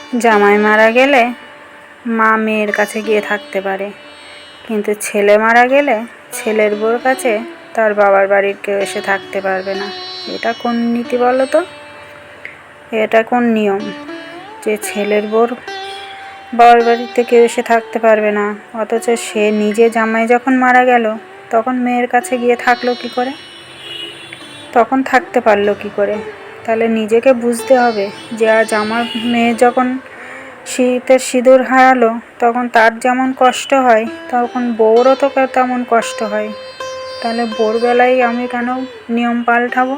জামাই মারা গেলে মা মেয়ের কাছে গিয়ে থাকতে পারে, কিন্তু ছেলে মারা গেলে ছেলের বউর কাছে তার বাবার বাড়ির কেউ এসে থাকতে পারবে না। এটা কোন নীতি বলো তো? এটা কোন নিয়ম যে ছেলের বউর বাবার বাড়িতে কেউ এসে থাকতে পারবে না, অথচ সে নিজে জামাই যখন মারা গেল তখন মেয়ের কাছে গিয়ে থাকলো কি করে, তখন থাকতে পারলো কি করে? তাহলে নিজেকে বুঝতে হবে যে আজ আমার মেয়ে যখন শীতের সিঁদুর হারালো তখন তার যেমন কষ্ট হয় তখন বউরও তো তেমন কষ্ট হয়। তাহলে বউর বেলায় আমি কেন নিয়ম পাল্টাবো?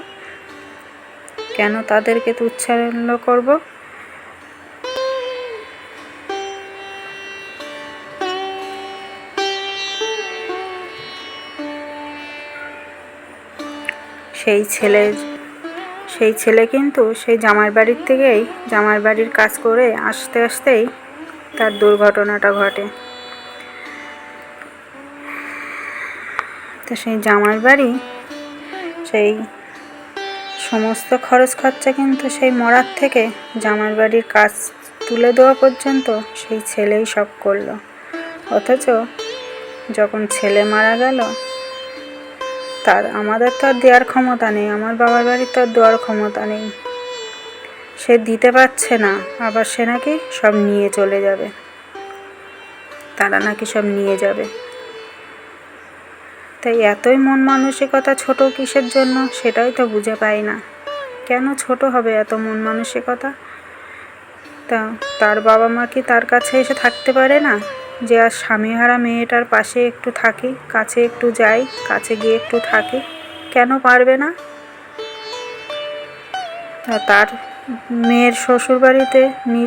কেন তাদেরকে তুচ্ছাল্য করব? সেই ছেলে কিন্তু সেই জামাই বাড়ির থেকেই জামাই বাড়ির কাজ করে আসতে আসতেই তার দুর্ঘটনাটা ঘটে। তো সেই জামাই বাড়ি সেই সমস্ত খরচ খরচা কিন্তু সেই মরার থেকে জামাই বাড়ির কাজ তুলে দেওয়া পর্যন্ত সেই ছেলেই সব করলো। অথচ যখন ছেলে মারা গেল আমাদের তো আর দেওয়ার ক্ষমতা নেই, আমার বাবার বাড়ির তো আর দেওয়ার ক্ষমতা নেই। সে দিতে পারছে না, আবার সে নাকি সব নিয়ে চলে যাবে, তারা নাকি সব নিয়ে যাবে। তাই এতই মন মানসিকতা ছোট কিসের জন্য সেটাই তো বুঝে পাই না। কেন ছোট হবে এত মন মানসিকতা? তার বাবা মা কি তার কাছে এসে থাকতে পারে না? যে আর স্বামীহারা মেয়েটার পাশে একটু থাকি, কাছে একটু যাই, কাছে গিয়ে একটু থাকি, কেন পারবে না? তার মেয়ের শ্বশুর বাড়িতে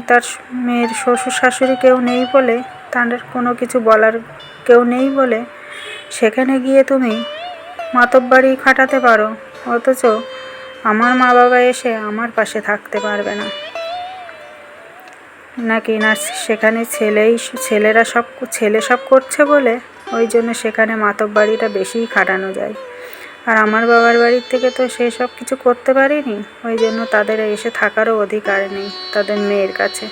তার মেয়ের শ্বশুর শাশুড়ি কেউ নেই বলে, তার কোনো কিছু বলার কেউ নেই বলে সেখানে গিয়ে তুমি মাতব্বাড়ি খাটাতে পারো, অথচ আমার মা বাবা এসে আমার পাশে থাকতে পারবে না। নাকি না সেখানে ছেলে সব করছে বলে ওই জন্য সেখানে মাতব্বাড়িটা বেশিই খাটানো যায়, আর আমার বাবার বাড়ির থেকে তো সেই সব কিছু করতে পারিনি, ওই জন্য তাদের এসে থাকারও অধিকার নেই তাদের মেয়ের কাছে।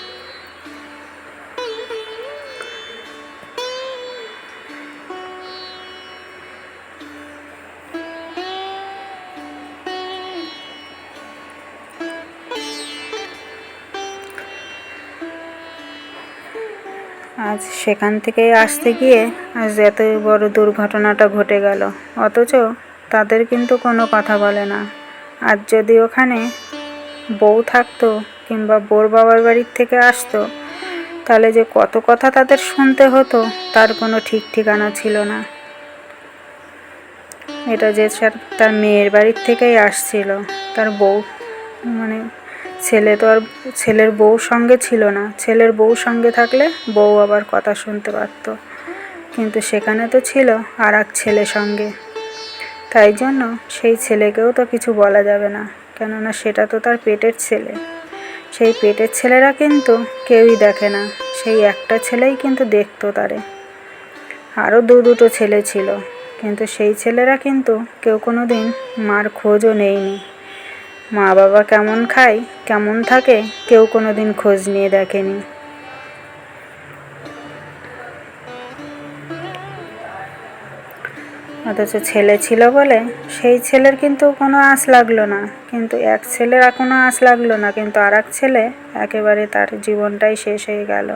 আজ সেখান থেকে আসতে গিয়ে আজ এত বড় দুর্ঘটনাটা ঘটে গেল, অথচ তাদের কিন্তু কোনো কথা বলে না। আজ যদি ওখানে বউ থাকতো কিংবা বউর বাবার বাড়ির থেকে আসতো তাহলে যে কত কথা তাদের শুনতে হতো তার কোনো ঠিক ঠিকানা ছিল না। এটা যে তার মেয়ের বাড়ির থেকেই আসছিল, তার বউ মানে ছেলে তো আর ছেলের বউ সঙ্গে ছিল না, ছেলের বউ সঙ্গে থাকলে বউ আবার কথা শুনতে পারত, কিন্তু সেখানে তো ছিল আর এক ছেলে সঙ্গে। তাই জন্য সেই ছেলেকেও তো কিছু বলা যাবে না, কেননা সেটা তো তার পেটের ছেলে। সেই পেটের ছেলেরা কিন্তু কেউই দেখে না, সেই একটা ছেলেই কিন্তু দেখতো তারে। আরও দুটো ছেলে ছিল, কিন্তু সেই ছেলেরা কিন্তু কেউ কোনো দিন মার খোঁজও নেয়নি। মা বাবা কেমন খায় কেমন থাকে কেউ কোনো দিন খোঁজ নিয়ে দেখেনি। অথচ ছেলে ছিল বলে সেই ছেলের কিন্তু কোনো আঁচ লাগলো না, কিন্তু এক ছেলের কোনো আঁচ লাগলো না, কিন্তু আর এক ছেলে একেবারে তার জীবনটাই শেষ হয়ে গেল।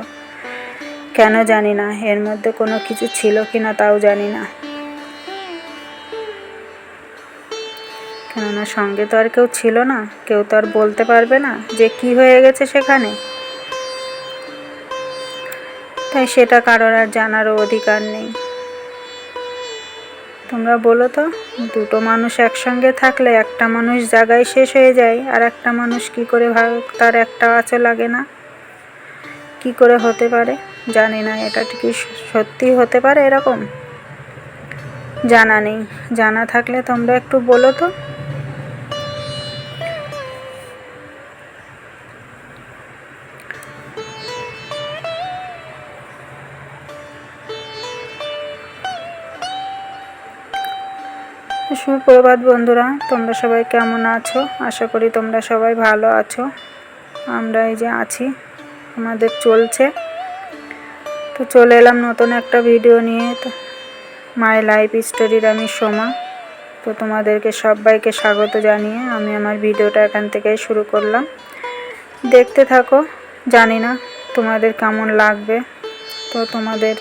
কেন জানি না, এর মধ্যে কোনো কিছু ছিল কি না তাও জানি না, কেননা সঙ্গে তো আর কেউ ছিল না, কেউ তো আর বলতে পারবে না যে কি হয়ে গেছে সেখানে। তাই সেটা কারোর আর জানারও অধিকার নেই। তোমরা বলো তো, দুটো মানুষ একসঙ্গে থাকলে একটা মানুষ জায়গায় শেষ হয়ে যায় আর একটা মানুষ কি করে তার একটা আঁচও লাগে না? কি করে হতে পারে জানি না, এটা কি সত্যি হতে পারে এরকম? জানা নেই, জানা থাকলে তোমরা একটু বলো তো। সুপ্রভাত বন্ধুরা, তোমরা সবাই কেমন আছো? আশা করি তোমরা সবাই ভালো আছো। আমরা এই যে আছি, আমাদের চলছে। তো চলে এলাম নতুন একটা ভিডিও নিয়ে। তো মাই লাইফ স্টোরির আমি সোমা। তো তোমাদেরকে সবাইকে স্বাগত জানিয়ে আমি আমার ভিডিওটা এখান থেকেই শুরু করলাম। দেখতে থাকো, জানি না তোমাদের কেমন লাগবে। তো তোমাদের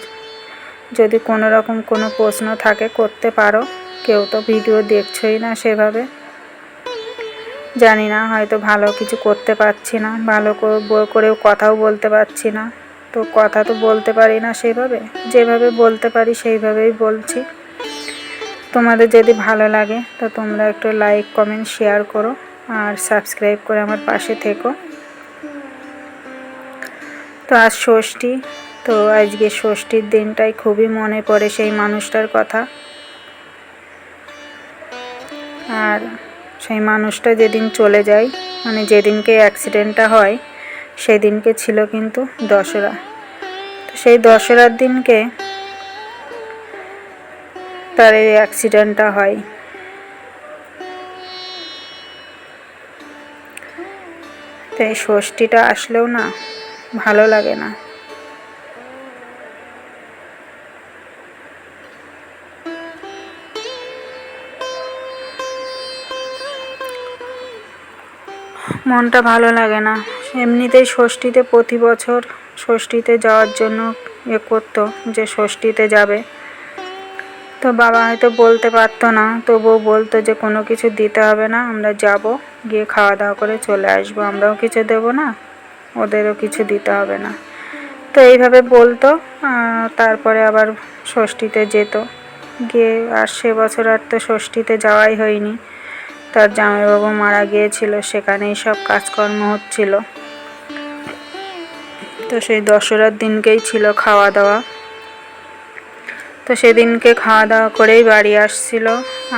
যদি কোনো রকম কোনো প্রশ্ন থাকে করতে পারো। কেউ তো ভিডিও দেখছোই না সেভাবে, জানি না হয়তো ভালো কিছু করতে পারছি না, ভালো করেও কথাও বলতে পারছি না। তো কথা তো বলতে পারি না সেভাবে, যেভাবে বলতে পারি সেইভাবেই বলছি। তোমাদের যদি ভালো লাগে তো তোমরা একটু লাইক কমেন্ট শেয়ার করো আর সাবস্ক্রাইব করে আমার পাশে থেকো। তো আজ ষষ্ঠী, তো আজকে ষষ্ঠীর দিনটাই খুবই মনে পড়ে সেই মানুষটার কথা। আর সেই মানুষটা যেদিন চলে যায়, মানে যেদিনকে অ্যাক্সিডেন্টটা হয় সেদিনকে ছিল কিন্তু দশরা। তো সেই দশরার দিনকে তার এই অ্যাক্সিডেন্টটা হয়। তো এই ষষ্ঠীটা আসলেও না ভালো লাগে না। মনটা ভালো লাগে না। এমনিতেই ষষ্ঠীতে প্রতি বছর ষষ্ঠীতে যাওয়ার জন্য করতো যে ষষ্ঠীতে যাবে। তো বাবা হয়তো বলতে পারতো না, তবুও বলতো যে কোনো কিছু দিতে হবে না, আমরা যাব, গিয়ে খাওয়া দাওয়া করে চলে আসবো, আমরাও কিছু দেবো না, ওদেরও কিছু দিতে হবে না। তো এইভাবে বলতো। তারপরে আবার ষষ্ঠীতে যেত, গিয়ে আর সে বছর আর তো ষষ্ঠীতে যাওয়াই হয়নি। তার জামাইবাবু মারা গিয়েছিল, সেখানেই সব কাজকর্ম হচ্ছিল। তো সেই দশরার দিনকেই ছিল খাওয়া দাওয়া। তো সেদিনকে খাওয়া দাওয়া করেই বাড়ি আসছিল,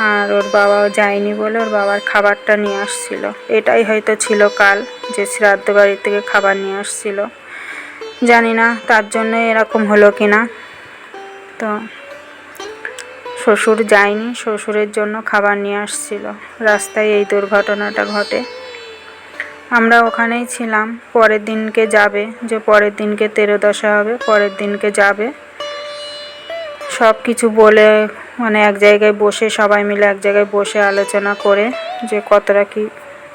আর ওর বাবাও যায়নি বলে ওর বাবার খাবারটা নিয়ে আসছিল। এটাই হয়তো ছিল কাল, যে শ্রাদ্ধ বাড়ি থেকে খাবার নিয়ে আসছিল। জানি না তার জন্য এরকম হলো কিনা। তো শ্বশুর যায়নি, শ্বশুরের জন্য খাবার নিয়ে আসছিল। রাস্তায় এই দুর্ঘটনাটা ঘটে। আমরা ওখানেই ছিলাম। পরের দিনকে যাবে, যে পরের দিনকে তেরোদশা হবে, পরের দিনকে যাবে। সব কিছু বলে, মানে এক জায়গায় বসে সবাই মিলে এক জায়গায় বসে আলোচনা করে যে কতটা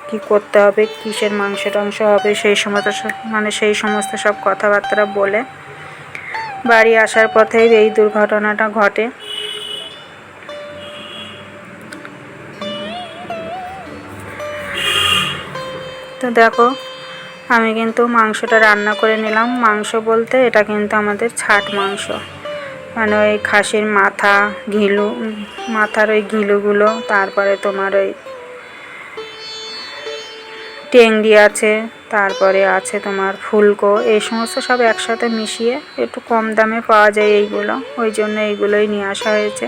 কি করতে হবে, কিসের মাংস টাংস হবে, সেই সমস্ত মানে সেই সমস্ত সব কথাবার্তা বলে বাড়ি আসার পথেই এই দুর্ঘটনাটা ঘটে। তো দেখো, আমি কিন্তু মাংসটা রান্না করে নিলাম। মাংস বলতে এটা কিন্তু আমাদের ছাট মাংস, মানে ওই খাসির মাথা, ঘিলু, মাথার ওই ঘিলুগুলো, তারপরে তোমার ওই টেংরি আছে, তারপরে আছে তোমার ফুলকো, এই সমস্ত সব একসাথে মিশিয়ে একটু কম দামে পাওয়া যায় এইগুলো, ওই জন্য এইগুলোই নিয়ে আসা হয়েছে।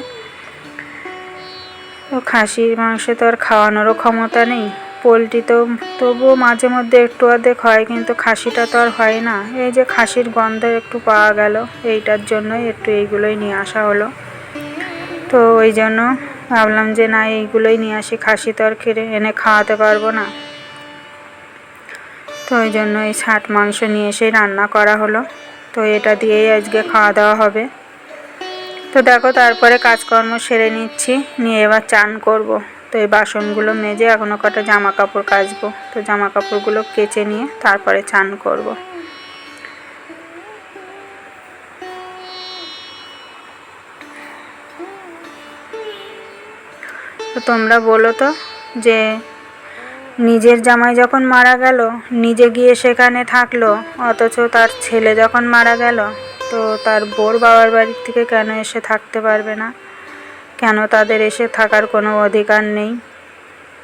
তো খাসির মাংস তো আর খাওয়ানোরও ক্ষমতা নেই। পোলট্রি তো তবুও মাঝে মধ্যে একটু অর্ধেক হয়, কিন্তু খাসিটা তো আর হয় না। এই যে খাসির গন্ধ একটু পাওয়া গেল, এইটার জন্যই একটু এইগুলোই নিয়ে আসা হলো। তো ওই জন্য ভাবলাম যে না, এইগুলোই নিয়ে আসি, খাসি তো আর এনে খাওয়াতে পারবো না। তো ওই জন্য এই ছাট মাংস নিয়ে এসেই রান্না করা হলো। তো এটা দিয়েই আজকে খাওয়া দাওয়া হবে। তো দেখো, তারপরে কাজকর্ম সেরে নিচ্ছি, নিয়ে এবার চান করব। তো এই বাসনগুলো মেজে এখনও কটা জামা কাপড় কাচবো। তো জামা কাপড়গুলো কেচে নিয়ে তারপরে চান করব। তো তোমরা বলো তো, যে নিজের জামাই যখন মারা গেল, নিজে গিয়ে সেখানে থাকলো, অথচ তার ছেলে যখন মারা গেল, তো তার বোর বাবার বাড়ির থেকে কেন এসে থাকতে পারবে না? কেন তাদের এসে থাকার কোনো অধিকার নেই?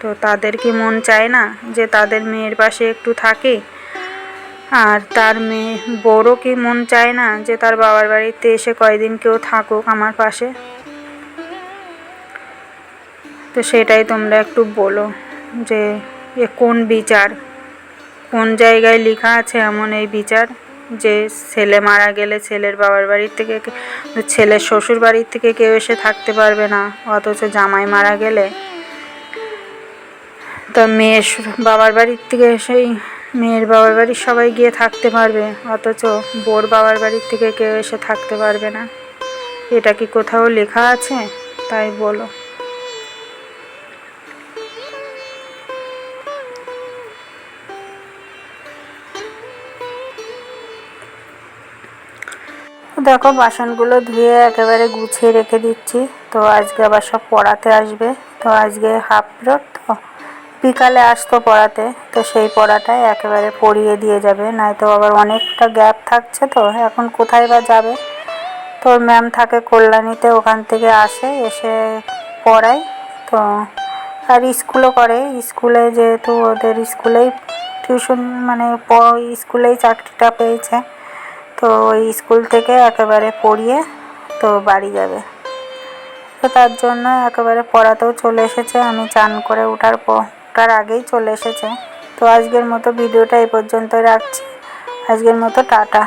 তো তাদের কি মন চায় না যে তাদের মেয়ের পাশে একটু থাকে? আর তার মেয়ে বউরও কি মন চায় না যে তার বাবার বাড়িতে এসে কয়দিন কেউ থাকুক আমার পাশে? তো সেটাই তোমরা একটু বলো, যে এ কোন বিচার, কোন জায়গায় লেখা আছে এমন এই বিচার, যে ছেলে মারা গেলে ছেলের বাবার বাড়ির থেকে, ছেলের শ্বশুর বাড়ির থেকে কেউ এসে থাকতে পারবে না, অথচ জামাই মারা গেলে তো মেয়ের বাবার বাড়ির থেকে এসেই মেয়ের বাবার বাড়ির সবাই গিয়ে থাকতে পারবে, অথচ বোর বাবার বাড়ির থেকে কেউ এসে থাকতে পারবে না। এটা কি কোথাও লেখা আছে? তাই বলো। দেখো বাসনগুলো ধুয়ে একেবারে গুছিয়ে রেখে দিচ্ছি। তো আজকে আবার সব পড়াতে আসবে, তো আজকে হাফ পিরিয়ড, তো বিকালে আসতো পড়াতে, তো সেই পড়াটাই একেবারে পড়িয়ে দিয়ে যাবে, নয়তো আবার অনেকটা গ্যাপ থাকছে। তো এখন কোথায় বা যাবে? তোর ম্যাম থাকে কল্যাণীতে, ওখান থেকে আসে, এসে পড়ায়। তো আর স্কুলও করে, স্কুলে যেহেতু ওদের স্কুলেই টিউশন মানে স্কুলেই চাকরিটা পেয়েছে, তো ওই স্কুল থেকে একেবারে পড়িয়ে তো বাড়ি যাবে। তো তার জন্য একেবারে পড়াতেও চলে এসেছে, আমি চান করে ওঠার আগেই চলে এসেছে। তো আজকের মতো ভিডিওটা এই পর্যন্তই রাখছি। আজকের মতো টাটা।